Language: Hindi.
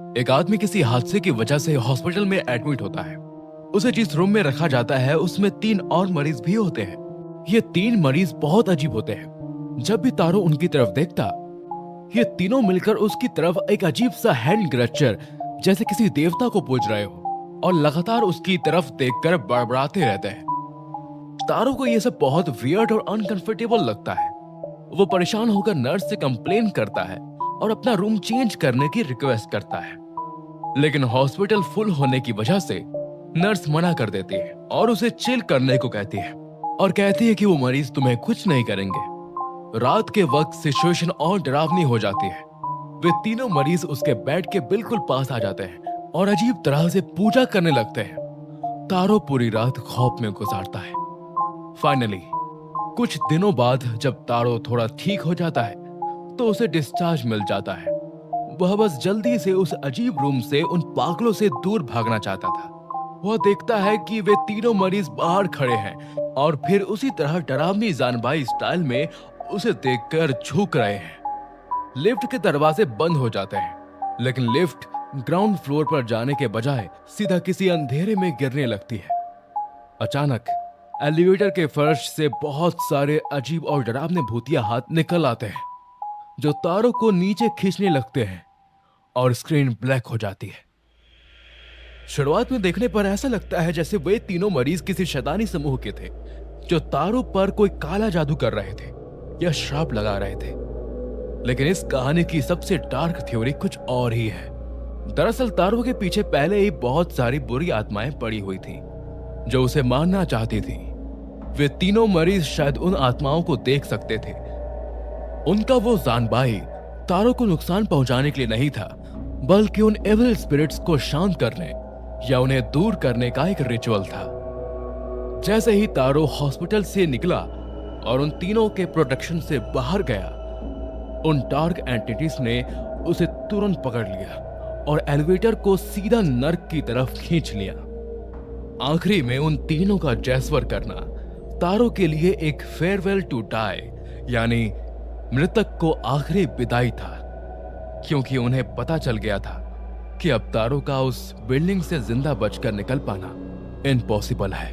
एक आदमी किसी हादसे की वजह से हॉस्पिटल में एडमिट होता है। उसे जिस रूम में रखा जाता है उसमें 3 और मरीज भी होते हैं। ये 3 मरीज बहुत अजीब होते हैं। जब भी तारो उनकी तरफ देखता, ये तीनों मिलकर उसकी तरफ एक अजीब सा हैंड ग्रचर जैसे किसी देवता को पूज रहे हो और लगातार उसकी तरफ देखकर बड़बड़ाते रहते हैं। तारो को यह सब बहुत वियर्ड और अनकंफर्टेबल लगता है। वो परेशान होकर नर्स से कंप्लेन करता है और अपना रूम चेंज करने की रिक्वेस्ट करता है, लेकिन हॉस्पिटल फुल होने की वजह से नर्स मना कर देती है और उसे चिल करने को कहती है और कहती है कि वो मरीज तुम्हें कुछ नहीं करेंगे। रात के वक्त सिचुएशन और डरावनी हो जाती है। वे तीनों मरीज उसके बेड के बिल्कुल पास आ जाते हैं और अजीब तरह से पूजा करने लगते हैं। तारो पूरी रात खौफ में गुजारता है। फाइनली कुछ दिनों बाद जब तारो थोड़ा ठीक हो जाता है तो उसे डिस्चार्ज मिल जाता है। वह बस जल्दी से उस अजीब रूम से उन पागलों से दूर भागना चाहता था। वह देखता है कि वे तीनों मरीज बाहर खड़े हैं और फिर उसी तरह डरावनी जानबाई स्टाइल में उसे देखकर झुक रहे हैं। लिफ्ट के दरवाजे बंद हो जाते हैं, लेकिन लिफ्ट ग्राउंड फ्लोर पर जाने के बजाय सीधा किसी अंधेरे में गिरने लगती है। अचानक एलिवेटर के फर्श से बहुत सारे अजीब और डरावने भूतिया हाथ निकल आते हैं जो तारों को नीचे खींचने लगते हैं और स्क्रीन ब्लैक हो जाती है। शुरुआत में देखने पर ऐसा लगता है जैसे वे तीनों मरीज किसी शैतानी समूह के थे जो तारों पर कोई काला जादू कर रहे थे या श्राप लगा रहे थे, लेकिन इस कहानी की सबसे डार्क थ्योरी कुछ और ही है। दरअसल तारों के पीछे पहले ही बहुत सारी बुरी आत्माएं पड़ी हुई थी जो उसे मारना चाहती थी। वे तीनों मरीज शायद उन आत्माओं को देख सकते थे। उनका वो जानबाई तारों को नुकसान पहुंचाने के लिए नहीं था, बल्कि उन एविल स्पिरिट्स को शांत करने या उन्हें दूर करने का एक रिचुअल था। जैसे ही तारो हॉस्पिटल से निकला और उन तीनों के प्रोटेक्शन से बाहर गया, उन डार्क एंटिटीज ने उसे तुरंत पकड़ लिया और एलिवेटर को सीधा नर्क की तरफ खींच लिया। आखिरी में उन तीनों का जैसवर करना तारो के लिए एक फेयरवेल टू डाई यानी मृतक को आखिरी विदाई था, क्योंकि उन्हें पता चल गया था कि अब तारो का उस बिल्डिंग से जिंदा बचकर निकल पाना इम्पॉसिबल है।